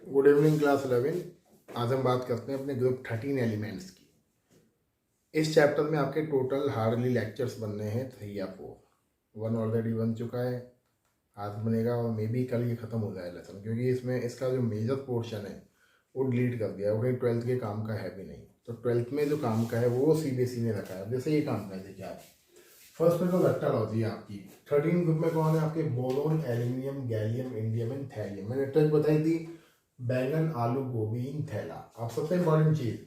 Good evening class 11। आज हम बात करते हैं अपने ग्रुप 13 एलिमेंट्स की। इस चैप्टर में आपके टोटल हार्डली लेक्चर्स बनने हैं 3 या 4। 1 ऑलरेडी बन चुका है, आज बनेगा और मे बी कल ये ख़त्म हो जाए लेसन, क्योंकि इसमें इसका जो मेजर पोर्शन है वो डिलीट कर दिया है। वो कहीं 12th के काम का है भी नहीं, तो 12th में जो काम का है वो CBSE ने रखा है। जैसे ये काम का है, देखिए आप फर्स्ट में तो वेक्टोलॉजी है आपकी। 13 ग्रुप में कौन है आपके? Boron, aluminium, gallium, indium and thallium. मैंने ट्रिक बताई थी, बैंगन, आलू, गोभी इन थैला। अब सबसे इंपॉर्टेंट चीज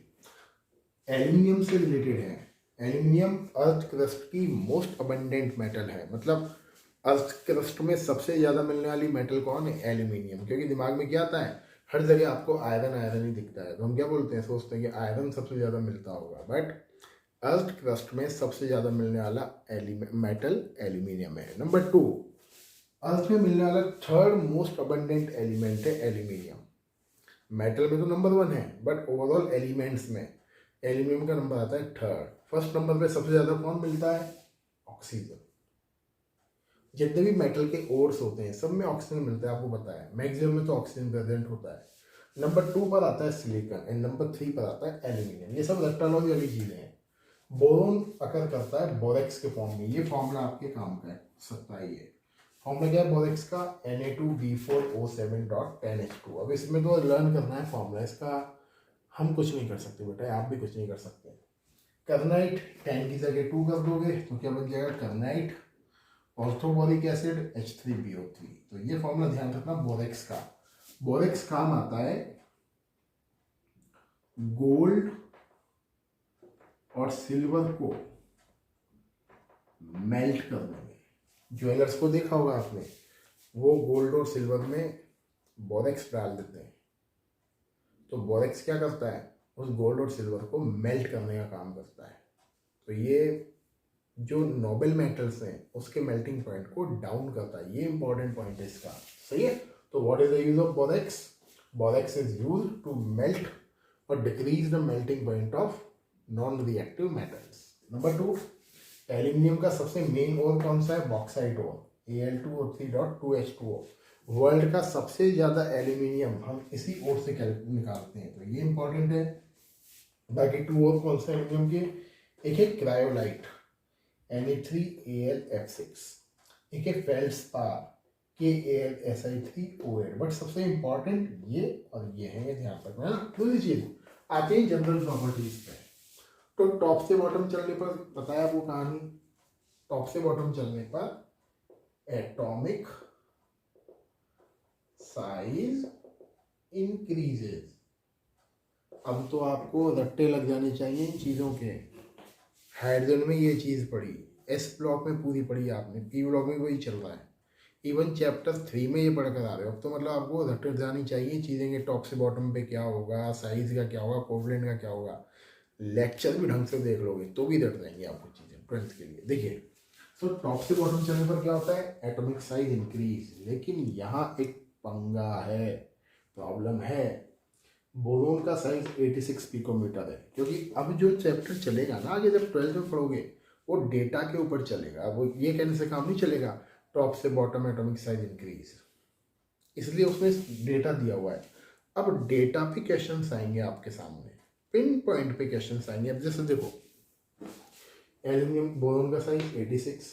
एल्यूमिनियम से रिलेटेड है। एल्यूमिनियम अर्थ क्रस्ट की मोस्ट अबंडेंट मेटल है, मतलब अर्थ क्रस्ट में सबसे ज़्यादा मिलने वाली मेटल कौन है? एल्यूमिनियम। क्योंकि दिमाग में क्या आता है, हर जगह आपको आयरन आयरन ही दिखता है, तो हम क्या बोलते हैं, सोचते हैं कि आयरन सबसे ज़्यादा मिलता होगा, बट अर्थ क्रस्ट में सबसे ज़्यादा मिलने वाला मेटल एल्यूमिनियम है। नंबर 2, अर्थ में मिलने वाला थर्ड मोस्ट अबंडेंट एलिमेंट है एल्यूमिनियम। मेटल में तो नंबर 1 है, बट ओवरऑल एलिमेंट्स में एल्यूमिनियम का नंबर आता है थर्ड। फर्स्ट नंबर पे सबसे ज़्यादा कौन मिलता है? ऑक्सीजन। जितने भी मेटल के ओर्स होते हैं सब में ऑक्सीजन मिलता है, आपको पता है। मैक्सिमम में तो ऑक्सीजन प्रेजेंट होता है। नंबर 2 पर आता है सिलिकॉन एंड नंबर 3 पर आता है एल्यूमिनियम। ये सब इलेक्ट्रोलॉजी वाली चीज़ें हैं। बोरोन अकर करता है बोरेक्स के फॉर्म में। ये फॉर्मूला आपके काम का है सकता है। ये फॉर्मूला क्या है बोरेक्स का? Na2B4O7.10H2। अब इसमें तो लर्न करना है फॉर्मूला इसका, हम कुछ नहीं कर सकते बेटा, आप भी कुछ नहीं कर सकते। कर्नाइट 10 की जगह 2 कर दोगे तो क्या बन जाएगा? कर्नाइट ऑर्थोबोरिक एसिड H3BO3। तो ये फॉर्मूला ध्यान रखना बोरेक्स का। बोरेक्स काम आता है गोल्ड और सिल्वर को मेल्ट करने में। ज्वेलर्स को देखा होगा आपने, वो गोल्ड और सिल्वर में बोरेक्स डाल देते हैं, तो बोरेक्स क्या करता है? उस गोल्ड और सिल्वर को मेल्ट करने का काम करता है। तो ये जो नोबल मेटल्स हैं उसके मेल्टिंग पॉइंट को डाउन करता है। ये इंपॉर्टेंट पॉइंट है इसका, सही है। तो what is the use of borax? Borax is use to melt और decrease the melting point of non reactive metals. Number 2, aluminium का सबसे मेन ओर कौन सा है? Bauxite ore, Al2O3.2H2O। वर्ल्ड का सबसे ज़्यादा एल्यूमिनियम हम इसी ओर से निकालते हैं, तो ये इंपॉर्टेंट है। बाकी 2 और कौन से एल्यूमिनियम के? एक है क्रायोलाइट Na3Al(F6), एक है फेल्डस्पार KAlSi3O8। बट सबसे इंपॉर्टेंट ये और ये है, ये ध्यान रखना है ना। दूसरी चीज आते हैं जनरल प्रॉपर्टीज पे। तो टॉप से बॉटम चलने पर बताया वो कहानी, टॉप से बॉटम चलने पर एटॉमिक साइज इंक्रीजेज। अब तो आपको रट्टे लग जाने चाहिए इन चीज़ों के। हाइड्रोजन में ये चीज़ पढ़ी, S ब्लॉक में पूरी पढ़ी आपने, P ब्लॉक में वही चल रहा है, इवन चैप्टर 3 में ये पढ़ कर आ रहे हो। अब तो मतलब आपको रट जानी चाहिए चीज़ें कि टॉप से बॉटम पे क्या होगा, साइज का क्या होगा, कोवलेंट का क्या होगा। लेक्चर भी ढंग से देख लोगे तो भी रट जाएंगे आपको चीज़ें 12th के लिए। देखिए, तो टॉप से बॉटम चलने पर क्या होता है? Atomic size increase. लेकिन यहाँ एक पंगा है, प्रॉब्लम है। बोरोन का साइज 86 पिकोमीटर है, क्योंकि अब जो चैप्टर चलेगा ना आगे जब 12th में पढ़ोगे वो डेटा के ऊपर चलेगा। वो ये कहने से काम नहीं चलेगा टॉप से बॉटम एटॉमिक साइज इंक्रीज, इसलिए उसमें डेटा दिया हुआ है। अब डेटा पे क्वेश्चंस आएंगे आपके सामने, पिन पॉइंट पे क्वेश्चंस आएंगे। अब जैसे देखो, एल्यूमिनियम बोरोन का साइज 86,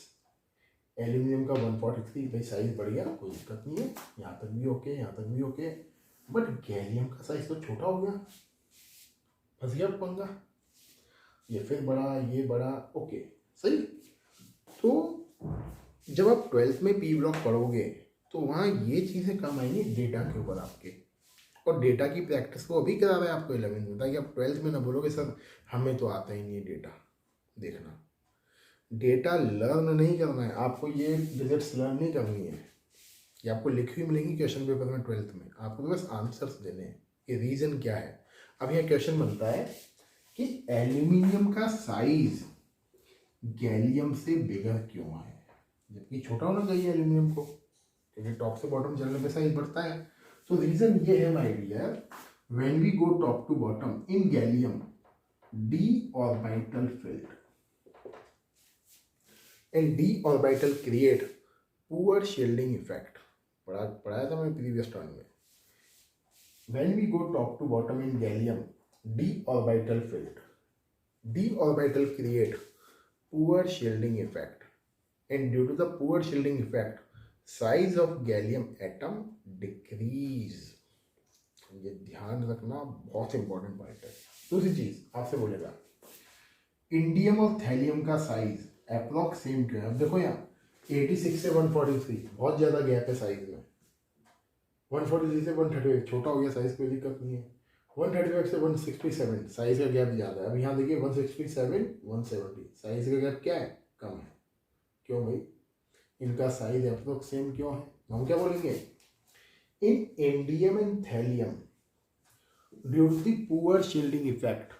एल्यूमिनियम का 143, भाई साइज बढ़िया, कोई दिक्कत नहीं है, यहाँ तक भी ओके, यहाँ तक भी ओके। बट गैलियम का साइज तो छोटा हो गया, फंस गया पंगा। ये फिर बड़ा, ये बड़ा, ओके सही। तो जब आप 12th में P ब्लॉक पढ़ोगे तो वहाँ ये चीज़ें काम आएंगी डेटा के ऊपर आपके, और डेटा की प्रैक्टिस को अभी करा रहा है आपको 11th में, ताकि आप 12th में ना बोलोगे सर हमें तो आता ही नहीं है डेटा। देखना, डेटा लर्न नहीं करना है आपको, ये डिजिट्स लर्न नहीं करनी है। ये आपको लिखी हुई मिलेंगी क्वेश्चन पेपर में 12th में, आपको बस आंसर्स देने हैं कि रीज़न क्या है। अब यह क्वेश्चन बनता है कि एल्यूमिनियम का साइज गैलियम से बिगर क्यों है, जबकि छोटा होना चाहिए एल्यूमिनियम को, क्योंकि टॉप से बॉटम चलने पे साइज बढ़ता है। तो रीजन ये है my dear, when we go top to bottom in gallium d orbital filled and d orbital create poor shielding effect। पढ़ाया था मैंने प्रीवियस टर्न में। When we go top to bottom in gallium, d orbital filled. D orbital create poor shielding effect, and due to the poor shielding effect, size of gallium atom decrease. ये ध्यान रखना, बहुत important point है। दूसरी चीज आपसे बोलेगा indium और थैलियम का साइज अप्रोक्स सेम क्यों है। अब देखो यहाँ 86 से 143 बहुत ज़्यादा गैप है साइज में। 143 से 138 छोटा हो गया साइज, कोई दिक्कत नहीं है। 135 से 167 साइज का गैप ज़्यादा है। अब यहाँ देखिए 167 170 साइज का गैप क्या है, कम है। क्यों भाई, इनका साइज अप्रोक्स सेम क्यों है। हम क्या बोलेंगे, in indium and thallium due to the poor shielding effect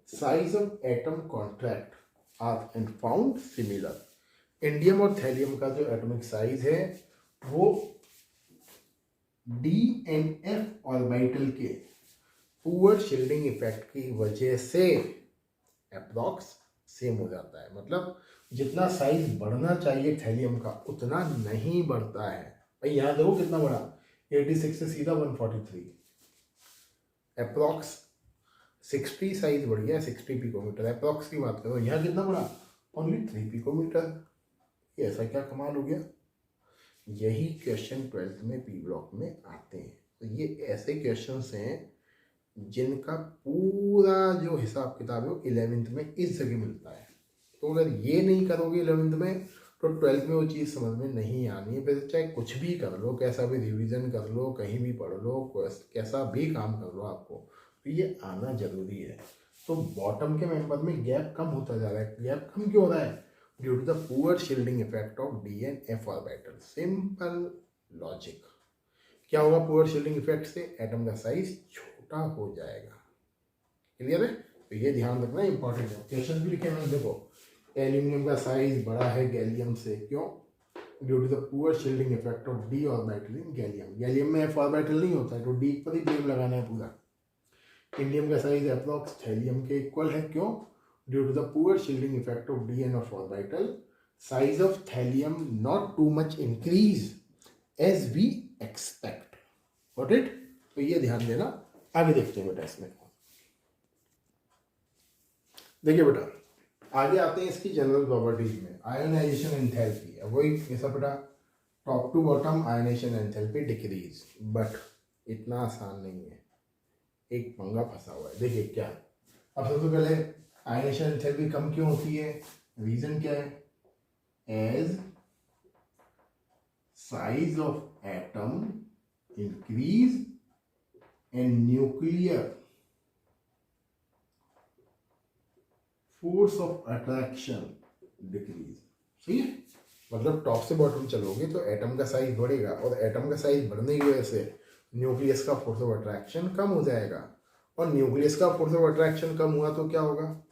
size of atom contract are and found similar. Indium और थैलियम का जो एटॉमिक साइज है वो डी एंड एफ ऑर्बिटल के पुअर शील्डिंग इफेक्ट की वजह से अप्रॉक्स सेम हो जाता है। मतलब जितना साइज बढ़ना चाहिए थैलियम का उतना नहीं बढ़ता है। भाई यहाँ देखो कितना बड़ा, 86 से सीधा 143, अप्रॉक्स 60 साइज बढ़ गया, 60 पिकोमीटर। अप्रॉक्स की बात करो, यहाँ कितना बड़ा, ओनली 3 पिकोमीटर। ये ऐसा क्या कमाल हो गया। यही क्वेश्चन 12th में पी ब्लॉक में आते हैं। तो ये ऐसे क्वेश्चंस हैं जिनका पूरा जो हिसाब किताब है वो 11th में इस जगह मिलता है। तो अगर ये नहीं करोगे 11th में तो 12th में वो चीज़ समझ में नहीं आनी है। फिर चाहे कुछ भी कर लो, कैसा भी रिवीजन कर लो, कहीं भी पढ़ लो, कैसा भी काम कर लो, आपको तो ये आना जरूरी है। तो बॉटम के मेंबर में गैप कम होता जा रहा है। गैप कम क्यों हो रहा है, due to the poor shielding effect of d and f orbital. Simple logic. क्या होगा पुअर शील्डिंग इफेक्ट से, एटम का साइज छोटा हो जाएगा। क्लियर है। तो ये ध्यान रखना इंपॉर्टेंट है। क्वेश्चन भी लिखे मैंने, देखो एल्यूमिनियम का साइज बड़ा है गैलियम से, क्यों, due to the poor shielding effect of d orbital in gallium. Gallium में एफ ऑर्बिटल नहीं होता है तो डी पर ही ब्लेम लगाना है पूरा। इंडियम का साइज अप्रॉक्स थैलियम के इक्वल है, क्यों, due to the poor shielding effect of d and f orbital size of thallium not too much increase as we expect. Got it. तो ये ध्यान देना। आगे देखते हैं बेटा इसमें। देखिए बेटा आगे आते हैं इसकी जनरल प्रॉपर्टीज में। आयोनाइजेशन एंथैल्पी, वही ऐसा बेटा top to bottom ionization enthalpy decrease, but इतना आसान नहीं है, एक पंगा फंसा हुआ है। देखिए क्या, अब सबसे पहले आयोनाइजेशन एंथैल्पी कम क्यों होती है, रीजन क्या है, as size of atom increase and nuclear force of attraction decrease. सही है। मतलब टॉप से बॉटम चलोगे तो एटम का साइज बढ़ेगा, और एटम का साइज बढ़ने की वजह से न्यूक्लियस का फोर्स ऑफ अट्रैक्शन कम हो जाएगा। और न्यूक्लियस का फोर्स ऑफ अट्रैक्शन कम हुआ तो क्या होगा,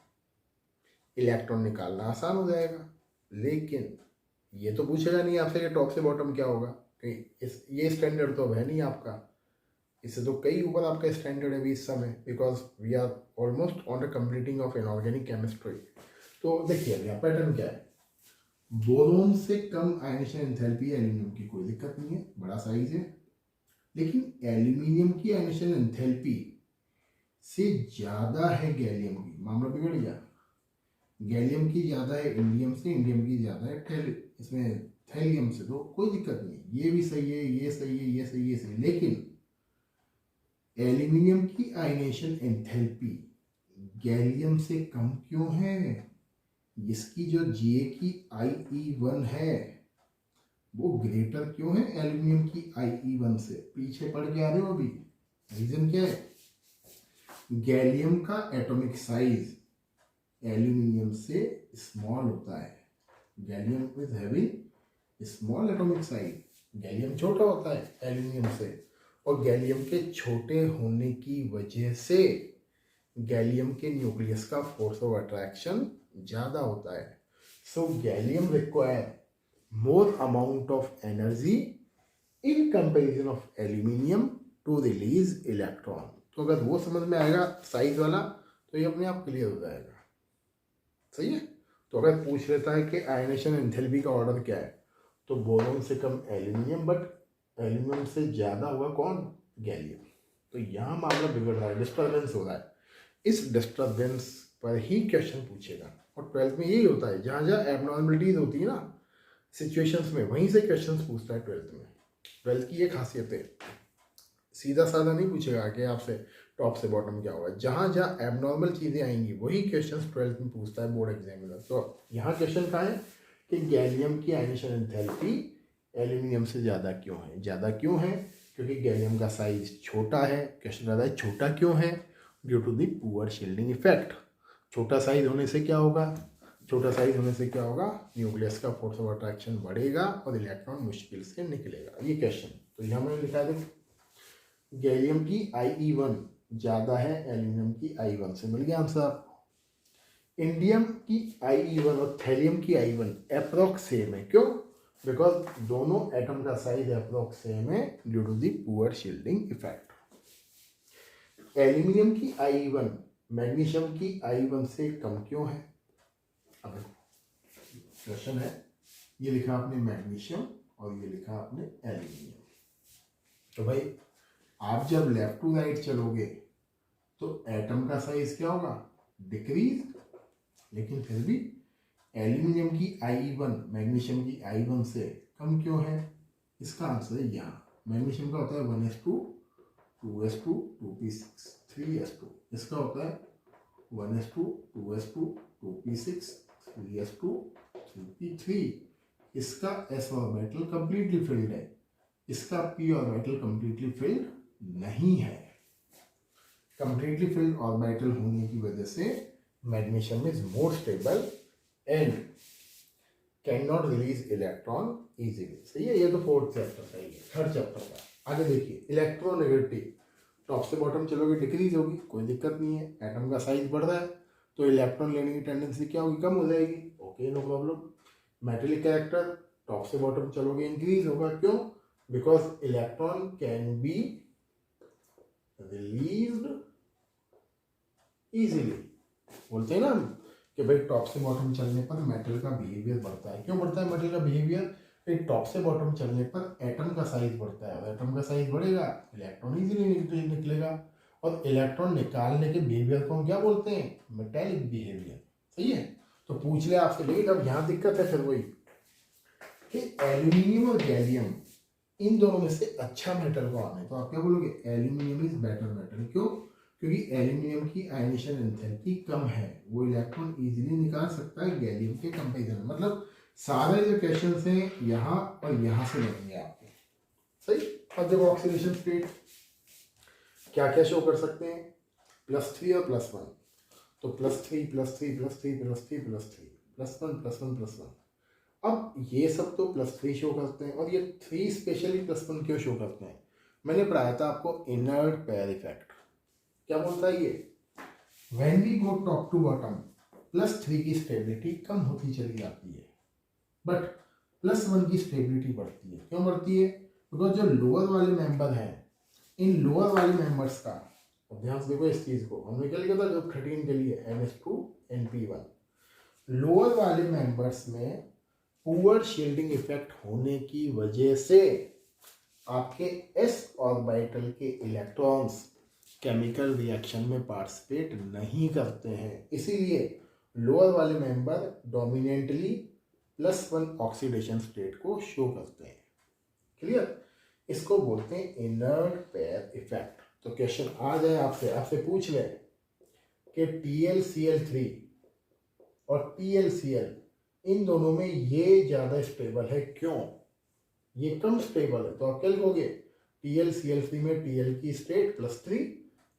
इलेक्ट्रॉन निकालना आसान हो जाएगा। लेकिन ये तो पूछेगा नहीं आपसे कि टॉप से बॉटम क्या होगा, ये स्टैंडर्ड तो अब है नहीं आपका। इससे तो कई ऊपर आपका स्टैंडर्ड है भी इस समय, because we are almost on the completing of inorganic chemistry. तो देखिए यहाँ पैटर्न क्या है, बोरोन से कम आयनेशन एंथैल्पी एल्यूमिनियम की, कोई दिक्कत नहीं है, बड़ा साइज है। लेकिन एल्यूमिनियम की आयनेशन एंथैल्पी से ज़्यादा है गैलियम की, मामला बिगड़ गया। गैलियम की ज़्यादा है इंडियम से, इंडियम की ज़्यादा है इसमें थैलियम से, तो कोई दिक्कत नहीं, ये भी सही है, ये सही है, ये सही है, सही। लेकिन एल्यूमिनियम की आयनेशन एंथैल्पी गैलियम से कम क्यों है, इसकी जो Ga की IE1 है वो ग्रेटर क्यों है एल्यूमिनियम की IE1 से, पीछे पड़ के आ रहे हो अभी। रीजन क्या है, गैलियम का एटॉमिक साइज एल्यूमिनियम से स्मॉल होता है। Gallium is having small atomic size, gallium छोटा होता है एल्यूमिनियम से, और गैलियम के छोटे होने की वजह से गैलियम के न्यूक्लियस का फोर्स ऑफ अट्रैक्शन ज़्यादा होता है। So gallium require more amount of energy in comparison of aluminium to release electron. तो अगर वो समझ में आएगा साइज वाला तो ये अपने आप क्लियर हो जाएगा। सही है। तो अगर पूछ लेता है कि आयनेशन एंथैल्पी का ऑर्डर क्या है, तो बोरोन से कम एल्यूमिनियम, बट एल्यूमिनियम से ज़्यादा हुआ कौन, गैलियम। तो यहाँ मामला बिगड़ रहा है, डिस्टर्बेंस हो रहा है। इस डिस्टर्बेंस पर ही क्वेश्चन पूछेगा। और 12th में यही होता है, जहाँ जहाँ एबनॉर्मलिटीज होती है ना सिचुएशंस में, वहीं से क्वेश्चंस पूछता है 12th में। 12th की ये खासियत है, सीधा साधा नहीं पूछेगा कि आपसे टॉप से बॉटम क्या होगा। जहाँ जहाँ एबनॉर्मल चीज़ें आएंगी वही क्वेश्चन 12th में पूछता है बोर्ड एग्जामिनर। तो यहाँ क्वेश्चन कहाँ है कि गैलियम की आयनेशन एंथैल्पी एल्यूमिनियम से ज़्यादा क्यों है। ज़्यादा क्यों है? क्योंकि गैलियम का साइज छोटा है। क्वेश्चन ज़्यादा है, छोटा क्यों है? Due to the poor shielding effect. छोटा साइज होने से क्या होगा? छोटा साइज होने से क्या होगा? न्यूक्लियस का फोर्स ऑफ अट्रैक्शन बढ़ेगा और इलेक्ट्रॉन मुश्किल से निकलेगा। ये क्वेश्चन तो यहाँ मैंने लिखा है, गैलियम की IE1 ज़्यादा है एल्यूमिनियम की I1 से। मिल गया आंसर। इंडियम की IE1 और थैलियम की I1 अप्रोक्स सेम है। क्यों? बिकॉज दोनों एटम का साइज अप्रोक्स सेम है due to the poor shielding effect. Aluminium की IE1 मैग्नीशियम की I1 से कम क्यों है? अब क्वेश्चन है, ये लिखा आपने मैग्नीशियम और ये लिखा आपने एल्यूमिनियम। तो भाई आप जब लेफ्ट टू राइट चलोगे तो एटम का साइज क्या होगा? डिक्रीज। लेकिन फिर भी एल्यूमिनियम की IE1 मैग्नीशियम की I1 से कम क्यों है? इसका आंसर है यहाँ। मैग्नीशियम का होता है 1s2 2s2 2p6 3s2। इसका होता है 1s2 2s2 2p6 3s2 3p3। इसका s ऑर्बिटल कंप्लीटली फिल्ड है, इसका p ऑर्बिटल कंप्लीटली फिल्ड नहीं है। कंप्लीटली फिल्ड ऑर्बिटल होने की वजह से magnesium is more stable and can not release electron easily. सही है। ये तो 4th चैप्टर का ही है, 3rd चैप्टर का। आगे देखिए, इलेक्ट्रोनेगेटिविटी टॉप से बॉटम चलोगे डिक्रीज होगी, कोई दिक्कत नहीं है। एटम का साइज बढ़ रहा है तो इलेक्ट्रॉन लेने की टेंडेंसी क्या होगी? कम हो जाएगी। Okay, no problem. Metallic character top से बॉटम चलोगे इंक्रीज होगा। क्यों? Because electron can be released easily. बोलते हैं ना हम कि भाई टॉप से बॉटम चलने पर मेटल का बिहेवियर बढ़ता है। क्यों बढ़ता है मेटल का बिहेवियर? फिर टॉप से बॉटम चलने पर एटम का साइज बढ़ता है, और एटम का साइज बढ़ेगा इलेक्ट्रॉन इजीली निकलेगा। और इलेक्ट्रॉन निकालने के बिहेवियर को हम क्या बोलते हैं? Metallic behaviour. सही है। तो पूछ ले आपसे, लेकिन अब यहाँ दिक्कत है फिर वही कि एल्यूमिनियम और गैलियम इन दोनों में से अच्छा मेटल को आना है, तो आप क्या बोलोगे? Aluminium is better metal. क्यों? क्योंकि एल्यूमिनियम की आयनेशन एंथैल्पी कम है, वो इलेक्ट्रॉन इजीली निकाल सकता है गैलियम के कंपैरिजन में। मतलब सारे जो क्वेश्चंस हैं यहाँ और यहाँ से लगेंगे आपके। सही। और जब ऑक्सीडेशन स्टेट क्या क्या शो कर सकते हैं? +3 और +1। तो +3 +3 +3 +3 +3 +1 +1 +1। अब ये सब तो +3 शो करते हैं, और ये 3 स्पेशली +1 क्यों शो करते हैं? मैंने पढ़ाया था आपको इनर्ट पेयर इफेक्ट। क्या बोलता है ये? When we go top to bottom +3 की स्टेबिलिटी कम होती चली जाती है, बट +1 की स्टेबिलिटी बढ़ती है। क्यों बढ़ती है? बिकॉज जो लोअर वाले मेंबर हैं, इन लोअर वाले मेंबर्स का, अब ध्यान से देखो इस चीज को, हमने क्या लिखा था जो 13 के लिए NH2 NP1, लोअर वाले मेंबर्स में पुअर शील्डिंग इफेक्ट होने की वजह से आपके s ऑर्बिटल के इलेक्ट्रॉन्स केमिकल रिएक्शन में पार्टिसिपेट नहीं करते हैं। इसीलिए लोअर वाले मेंबर डोमिनेंटली +1 ऑक्सीडेशन स्टेट को शो करते हैं। क्लियर? इसको बोलते हैं इनर्ट पेयर इफेक्ट। तो क्वेश्चन आ जाए आपसे पूछ ले कि TlCl3 और TlCl इन दोनों में ये ज़्यादा स्टेबल है। क्यों? ये कम स्टेबल है। तो आप क्या लिखोगे? TlCl3 में Tl की स्टेट +3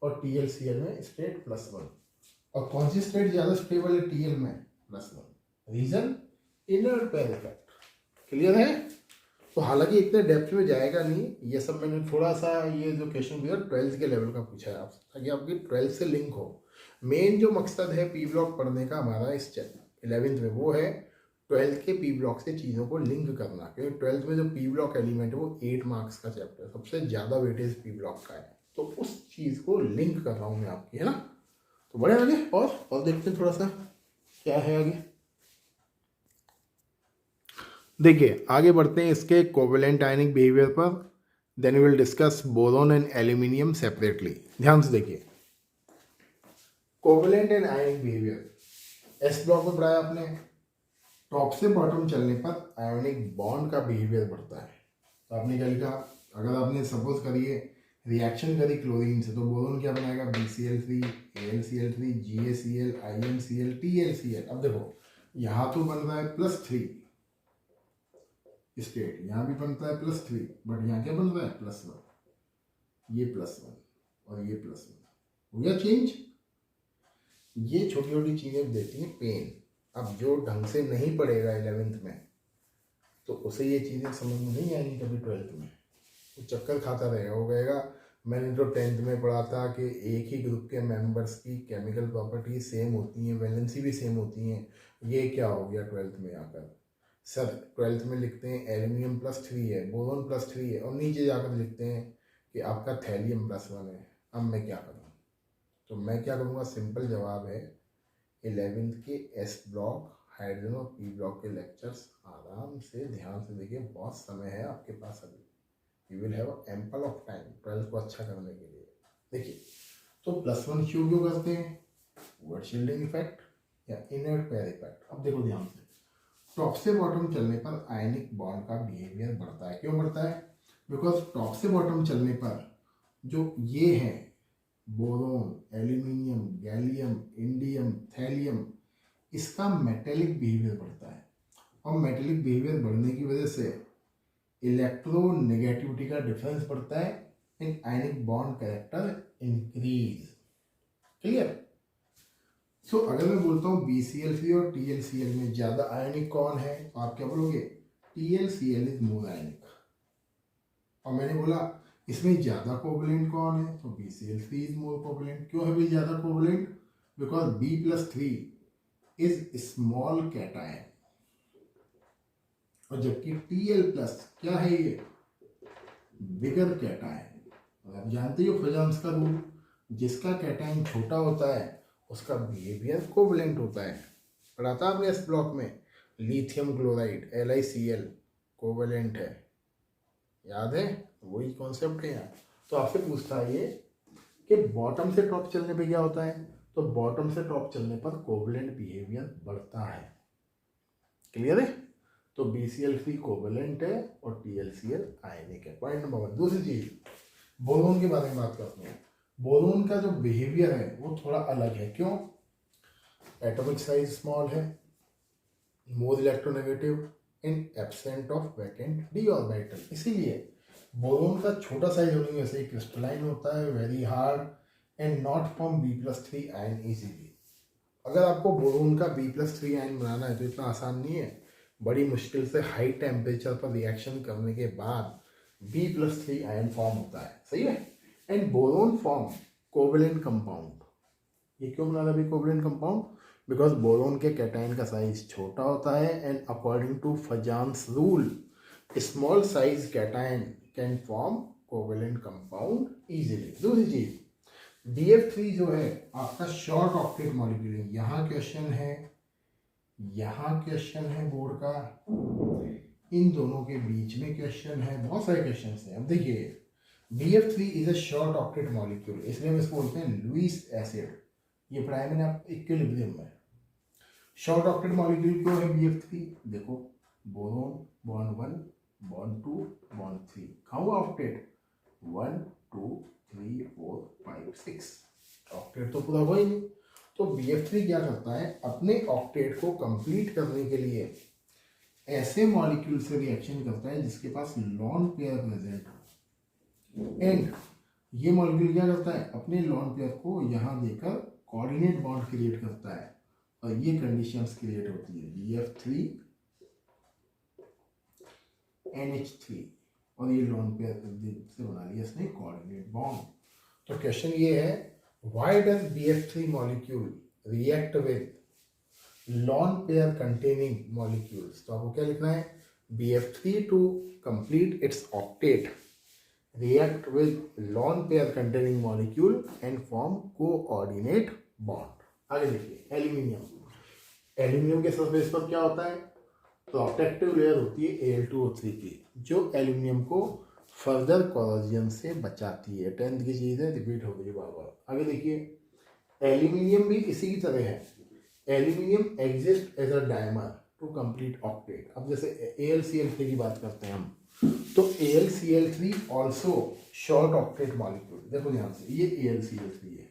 और TlCl में स्टेट +1। और कौन सी स्टेट ज़्यादा स्टेबल है? Tl में +1। Reason? Inert pair effect. Clear है? तो हालांकि इतने डेप्थ में जाएगा नहीं, ये सब मैंने थोड़ा सा, ये जो क्वेश्चन भी है 12th के लेवल का पूछा है आपसे, ताकि आपकी 12th से लिंक हो। मेन जो मकसद है P ब्लॉक पढ़ने का हमारा इस 11th में, वो है 12th के P ब्लॉक से चीज़ों को लिंक करना। क्योंकि 12th में जो P ब्लॉक एलिमेंट है वो 8 मार्क्स का चैप्टर है, सबसे ज़्यादा वेटेज P ब्लॉक का है। तो उस चीज़ को लिंक कर रहा हूँ मैं आपकी, है ना। तो बढ़े आगे और देखते हैं थोड़ा सा क्या है आगे। देखिए आगे बढ़ते हैं इसके कोवेलेंट आयनिक बिहेवियर पर। Then we will discuss boron and aluminium separately. ध्यान से देखिए, covalent and ionic behaviour s block में पढ़ाया आपने। टॉप से बॉटम चलने पर आयोनिक बॉन्ड का बिहेवियर बढ़ता है। तो आपने क्या लिखा, अगर आपने सपोज करिए रिएक्शन करी क्लोरीन से, तो बोरोन क्या बनाएगा, BCl3, AlCl3, GaCl, InCl, TlCl। अब देखो यहाँ तो बन रहा है +3 स्टेट, यहाँ भी बनता है +3, बट यहाँ क्या बन रहा है +1, ये +1 और ये +1, हो गया चेंज। ये छोटी छोटी चीजें देती हैं पेन। अब जो ढंग से नहीं पढ़ेगा 11th में, तो उसे ये चीजें समझ में नहीं आएंगी कभी 12th में, वो चक्कर खाता रहेगा। वो कहेगा मैंने तो 10th में पढ़ा था कि एक ही ग्रुप के मेंबर्स की केमिकल प्रॉपर्टी सेम होती हैं, वैलेंसी भी सेम होती हैं, ये क्या हो गया 12th में आकर। सर 12th में लिखते हैं एल्यूमिनियम +3 है, बोरोन +3 है, और नीचे जाकर लिखते हैं कि आपका थैलियम +1 है। अब मैं क्या करूँ? तो मैं क्या करूँगा, सिंपल जवाब है 11th के S ब्लॉक, हाइड्रोजन और P ब्लॉक के लेक्चर्स आराम से ध्यान से देखिए, बहुत समय है आपके पास अभी। You will have ample of time 12th को अच्छा करने के लिए। देखिए, तो +1 क्यों करते हैं, वर्ड शील्डिंग इफेक्ट या इनर्ट पेयर इफेक्ट। अब देखो ध्यान से, टॉप से बॉटम चलने पर आयनिक बॉन्ड का बिहेवियर बढ़ता है। क्यों बढ़ता है? बिकॉज टॉप से बॉटम चलने पर जो ये है boron, aluminium, gallium, indium, thallium, इसका मेटेलिक बिहेवियर बढ़ता है, और मेटेलिक बिहेवियर बढ़ने की वजह से इलेक्ट्रोनेगेटिविटी का डिफरेंस बढ़ता है and ionic bond character increase. Clear? So अगर मैं बोलता हूँ BCl3 और TlCl में ज्यादा आयनिक कौन है, तो आप क्या बोलोगे, TlCl इज मोर आयनिक। और मैंने बोला इसमें ज्यादा कोवलेंट कौन है, तो BCl3 इज मोर कोवलेंट। क्यों है भाई ज्यादा covalent? Because B+3 is small cation, और जबकि Tl+ क्या है, ये बिगर कैटायन। आप जानते हो फिजन्स का रूल, जिसका कैटायन छोटा होता है उसका बिहेवियर कोवलेंट होता है। पढ़ाता आपने इस ब्लॉक में, लिथियम क्लोराइड LiCl कोवलेंट है, याद है? वही कॉन्सेप्ट है यहाँ। तो आपसे पूछता है ये कि बॉटम से टॉप चलने पे क्या होता है, तो बॉटम से टॉप चलने पर कोवलेंट बिहेवियर बढ़ता है। क्लियर है? तो BCl3 कोवलेंट है और TlCl आयनिक है। Point number 1। दूसरी चीज, बोरोन के बारे में बात करते हैं। बोरोन का जो बिहेवियर है वो थोड़ा अलग है। क्यों? एटॉमिक साइज स्मॉल है, more electronegative in absent of vacant d orbital, इसीलिए बोरोन का छोटा साइज होने की वजह से क्रिस्टलाइन होता है, very hard and not form B+3 ion easily. अगर आपको बोरोन का B+3 आयन बनाना है तो इतना आसान नहीं है, बड़ी मुश्किल से हाई टेम्परेचर पर रिएक्शन करने के बाद B+3 आयन फॉर्म होता है। सही है? And boron form covalent compound. ये क्यों बना रहा है कोवेलेंट कंपाउंड? बिकॉज बोरोन के कैटायन का साइज छोटा होता है and according to Fajans rule small size cation can form covalent compound easily. दूसरी चीज, BF3 जो है आपका शॉर्ट ऑक्टेट मॉलिक्यूल है। यहाँ क्वेश्चन है, यहाँ क्वेश्चन है बोर्ड का, इन दोनों के बीच में क्वेश्चन है, बहुत सारे क्वेश्चन हैं। अब देखिए, BF3 is a short octet molecule, इसलिए हम इसको बोलते हैं लुईस एसिड। ये पढ़ाया मैंने आप इक्विलिब्रियम में। शॉर्ट ऑक्टेट मॉलिक्यूल क्यों है BF3? देखो, बोरोन बॉन्ड 1 बॉन्ड 2 बॉन्ड 3, कहाँ हुआ ऑक्टेट? 1 2 3 4 5 6, ऑक्टेट तो पूरा हुआ ही नहीं। तो BF3 क्या करता है, अपने ऑक्टेट को कंप्लीट करने के लिए ऐसे मॉलिक्यूल से रिएक्शन करता है जिसके पास लॉन पेयर प्रेजेंट हो, एंड ये मॉलिक्यूल क्या करता है, अपने लॉन पेयर को यहाँ देकर कोऑर्डिनेट बॉन्ड क्रिएट करता है, और ये कंडीशंस क्रिएट होती है BF3 NH3, और ये लॉन पेयर से बना लिया इसने कोऑर्डिनेट बॉन्ड। तो क्वेश्चन ये है, why does BF3 molecule react with lone pair containing molecules? तो आपको क्या लिखना है, BF3 to complete its octet react with lone pair containing molecule and form coordinate bond। आगे देखिए, एल्यूमिनियम। एल्यूमिनियम के सरफेस पर क्या होता है, प्रोटेक्टिव लेयर होती है Al2O3 की, जो एल्यूमिनियम को फर्दर कॉरोजन से बचाती है। 10th की चीज़ है, रिपीट हो गई बार बार। आगे देखिए, एल्यूमिनियम भी इसी की तरह है। Aluminium exist as a dimer to complete octet. अब जैसे AlCl3 की बात करते हैं हम, तो AlCl3 also short octet molecule. देखो ध्यान से, ये AlCl3 है,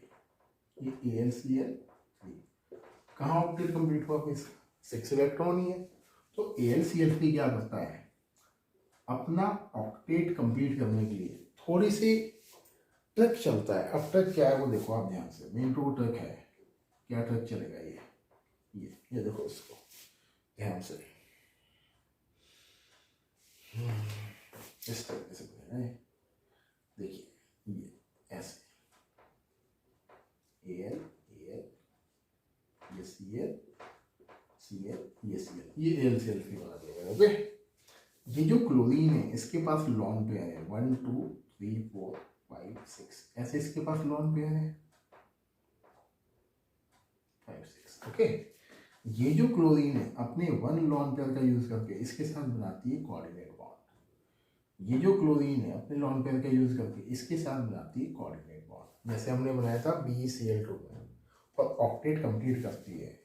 ये AlCl3 कहाँ ऑक्टेट कंप्लीट हुआ? 6 इलेक्ट्रॉन ही है। तो AlCl3 क्या करता है, अपना ऑक्टेट कंप्लीट करने के लिए थोड़ी सी ट्रिक चलता है। अब ट्रिक क्या है वो देखो आप ध्यान से, मेन टू ट्रिक है। क्या ट्रिक चलेगा? ये देखो इसको ध्यान से, इस तरीके से देखिए, ये ऐसे Al Al ये Cl Cl ये Cl, ये AlCl3 बना देगा। ओके, ये जो क्लोरीन है इसके पास लॉन पेयर है 1 2 3 4 5 6, ऐसे इसके पास लॉन पेयर है 5 6। ओके, ये जो क्लोरीन है अपने 1 लॉन पेयर का यूज करके इसके साथ बनाती है कोऑर्डिनेट बॉन्ड। ये जो क्लोरीन है अपने लॉन पेयर का यूज करके इसके साथ बनाती है कोऑर्डिनेट बॉन्ड, जैसे हमने बनाया था BeCl2 में, और ऑक्टेट कंप्लीट करती है।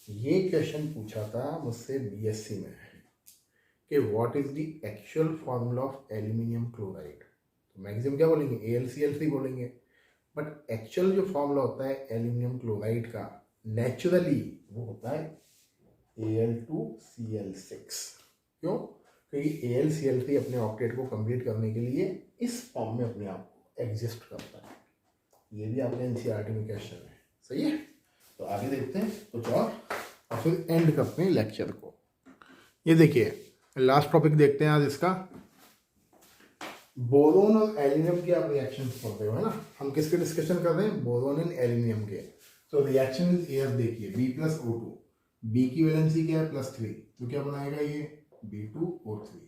ये क्वेश्चन पूछा था मुझसे BSc में कि what is the actual formula of aluminium chloride. तो मैक्सिमम क्या बोलेंगे? AlCl3 बोलेंगे, बट एक्चुअल जो फॉर्मूला होता है एल्यूमिनियम क्लोराइड का नेचुरली वो होता है Al2Cl6। क्यों? क्योंकि AlCl3 अपने ऑक्टेट को कंप्लीट करने के लिए इस फॉर्म में अपने आप को एग्जिस्ट करता है। ये भी आपने NCERT में क्वेश्चन है, सही है। तो आगे देखते हैं कुछ और फिर एंड करते हैं लेक्चर को। ये देखिए लास्ट टॉपिक देखते हैं आज इसका, बोरोन और एल्यूमिनियम के आप रिएक्शन पढ़ रहे हो, है ना। हम किसके डिस्कशन कर रहे हैं? बोरोन एंड एल्यूमिनियम के। तो रिएक्शन विद एयर देखिए, B+O2, B की वैलेंसी क्या है? +3, तो क्या बनाएगा ये? B2O3।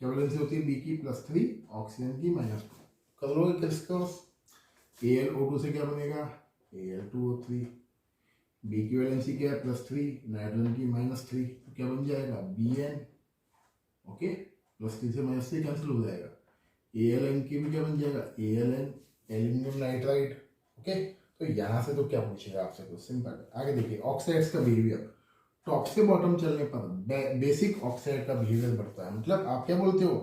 क्या वैलेंसी होती है B की? +3, ऑक्सीजन की -2। कर लोगे क्रिस क्रॉस, AlO2 से क्या बनेगा? Al2O3। B की वैलेंसी क्या है? +3, नाइट्रोजन की -3, तो क्या बन जाएगा? Bn। ओके, +3 से -3 कैंसिल हो जाएगा। Aln की भी क्या बन जाएगा? Aln, aluminium nitride. ओके, तो यहाँ से तो क्या पूछेगा आपसे? तो सिंपल। आगे देखिए ऑक्साइड्स का बिहेवियर, टॉप से बॉटम चलने पर बेसिक ऑक्साइड का बिहेवियर बढ़ता है। मतलब आप क्या बोलते हो?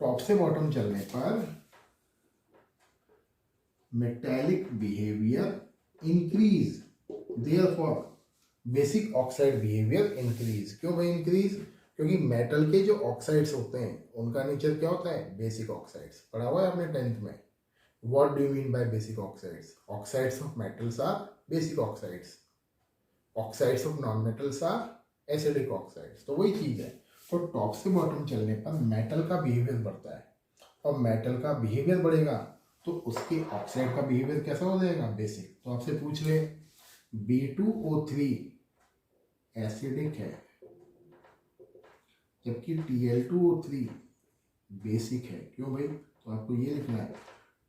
टॉप से बॉटम चलने पर metallic behaviour increase, therefore basic oxide behaviour increase. क्यों भाई इंक्रीज? क्योंकि मेटल के जो ऑक्साइड्स होते हैं उनका नेचर क्या होता है? Basic oxides. पढ़ा हुआ है आपने 10th में। What do you mean by basic oxides? Oxides of metals are basic oxides, oxides of non metals are acidic oxides. तो वही चीज है। तो टॉप से बॉटम चलने पर मेटल का बिहेवियर बढ़ता है, और मेटल का बिहेवियर बढ़ेगा तो उसके ऑक्साइड का बिहेवियर कैसा हो जाएगा? बेसिक। तो आपसे पूछ ले B2O3 एसिडिक है जबकि Tl2O3 बेसिक है। क्यों भाई? तो आपको ये लिखना है,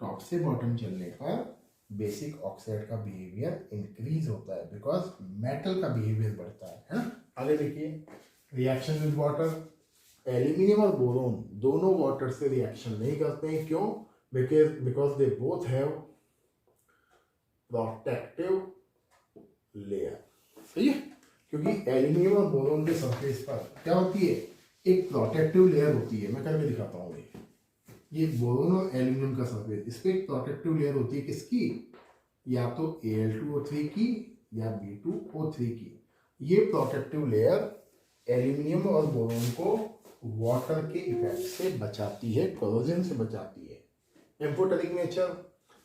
टॉप से बॉटम चलने पर बेसिक ऑक्साइड का बिहेवियर इंक्रीज होता है बिकॉज मेटल का बिहेवियर बढ़ता है ना। आगे देखिए रिएक्शन विद वाटर, एल्यूमिनियम और बोरोन दोनों वाटर से रिएक्शन नहीं करते हैं। क्यों? Because they both have protective layer. सही है, क्योंकि एल्यूमिनियम और बोरोन के सरफेस पर क्या होती है? एक प्रोटेक्टिव लेयर होती है। मैं करके दिखाता हूँ। ये बोरोन और एल्यूमिनियम का सरफेस, इस पर एक प्रोटेक्टिव लेयर होती है। किसकी? या तो Al2O3 की या B2O3 की। ये प्रोटेक्टिव लेयर एल्यूमिनियम और बोरोन को वाटर के इफेक्ट से बचाती है, कोरोजन से बचाती है। एम्फोटेरिक नेचर,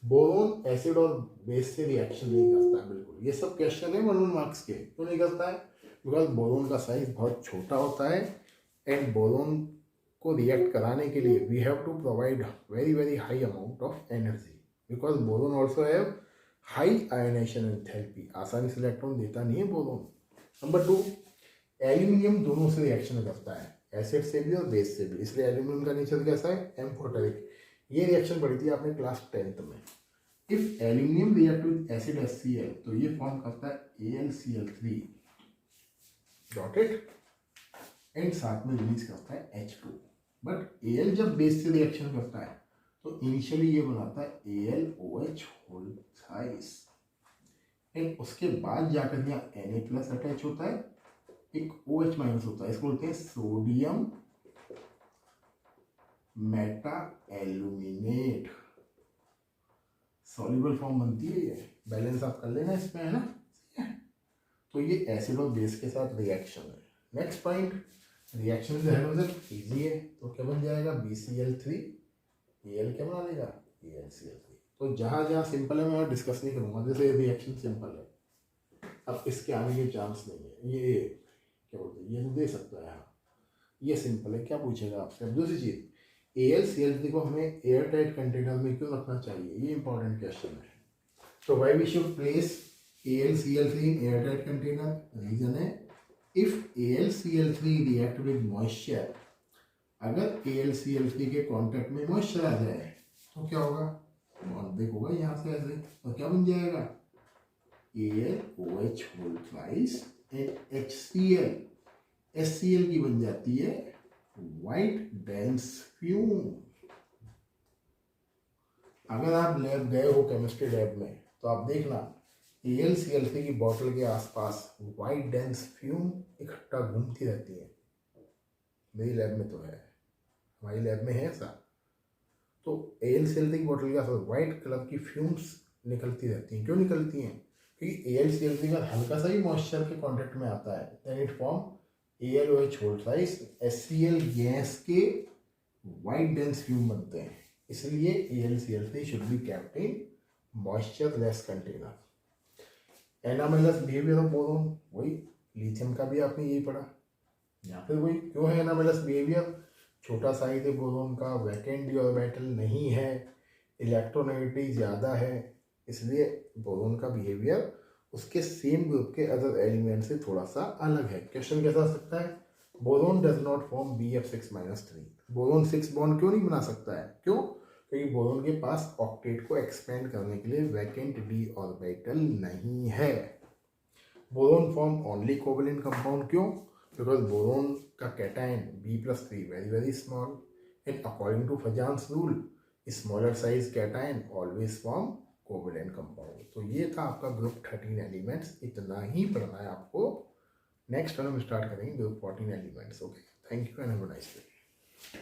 बोरोन एसिड और बेस से रिएक्शन नहीं करता है बिल्कुल। ये सब क्वेश्चन है 1 मार्क्स के। क्यों नहीं करता है? बिकॉज बोरोन का साइज बहुत छोटा होता है एंड बोरोन को रिएक्ट कराने के लिए we have to provide very high amount of energy, because boron also have high ionization enthalpy. आसानी से इलेक्ट्रॉन देता नहीं है बोरोन। नंबर 2, एल्यूमिनियम दोनों से रिएक्शन करता है, एसिड से भी और बेस से भी, इसलिए एल्यूमिनियम का नेचर कैसा है? एम्फोटेरिक। ये रिएक्शन पढ़ी थी आपने क्लास 10th में। If aluminium react with acid HCl तो ये फॉर्म करता है AlCl3 डॉट इट, एंड साथ में रिलीज करता है H2। बट Al जब बेस से रिएक्शन करता है तो इनिशियली ये बनाता है AlOH होल थ्राइस, एंड उसके बाद जाकर यहाँ Na प्लस अटैच होता है, एक OH माइनस होता है, इसको बोलते हैं sodium Meta aluminate. Soluble form बनती है ये, बैलेंस आप कर लेना इसमें, है ना। तो ये एसिड और बेस के साथ रिएक्शन है। नेक्स्ट पॉइंट, रिएक्शन इजी है, तो क्या बन जाएगा BCl3, Al क्या बना लेगा AlCl3। तो जहाँ जहाँ सिंपल है मैं डिस्कस नहीं करूँगा, जैसे रिएक्शन सिंपल है, अब इसके आने के चांस नहीं है। ये क्या बोलते हैं, ये तो दे सकता है, हाँ ये सिंपल है। क्या पूछेगा आपसे। अब दूसरी चीज़, AlCl3 को हमें एयर टाइट कंटेनर में क्यों रखना चाहिए, ये इंपॉर्टेंट क्वेश्चन है। तो why we should place AlCl3 in airtight container? Reason है, if AlCl3 react with moisture, अगर AlCl3 के कांटेक्ट में मॉइस्चर आ जाए तो क्या होगा, बॉन्ड ब्रेक होगा यहाँ से ऐसे, और क्या बन जाएगा AlOH whole thrice and HCl, HCl की बन जाती है व्हाइट डेंस फ्यूम। अगर आप लैब गए हो केमिस्ट्री लैब में तो आप देखना AlCl3 की बोतल के आसपास व्हाइट डेंस फ्यूम इकट्ठा घूमती रहती है। मेरी लैब में तो है, हमारी लैब में है ऐसा। तो AlCl3 की बोतल के आसपास व्हाइट कलर की फ्यूम्स निकलती रहती हैं। क्यों निकलती हैं, क्योंकि AlCl3 का हल्का सा ही मॉइस्चर के कांटेक्ट में आता है, then it form AlOH whole thrice, HCl gas के व्हाइट डेंस फ्यूम बनते हैं। इसलिए AlCl3 should be kept in moisture less container. Anomalous behaviour of boron, वही लिथियम का भी आपने यही पढ़ा, यहाँ पे वही क्यों है एनामेलस बिहेवियर, छोटा साइज है बोरोन का, वैकेंट डी ऑर्बिटल नहीं है, इलेक्ट्रोनेगेटिविटी ज़्यादा है, इसलिए बोरोन का बिहेवियर उसके सेम ग्रुप के अदर एलिमेंट से थोड़ा सा अलग है। क्वेश्चन कैसा आ सकता है, boron does not form BF6-3, boron 6 bond क्यों नहीं बना सकता है, क्यों, क्योंकि बोरोन के पास ऑक्टेट को एक्सपेंड करने के लिए वैकेंट डी ऑर्बिटल नहीं है। Boron form only covalent compound, क्यों, बिकॉज बोरोन का cation B+3 very very small, and according to Fajans rule smaller size cation always form covalent compound. तो ये था आपका ग्रुप 13 एलिमेंट्स, इतना ही पढ़ना है आपको। नेक्स्ट हम स्टार्ट करेंगे group 14 elements. Okay, thank you and have a nice day.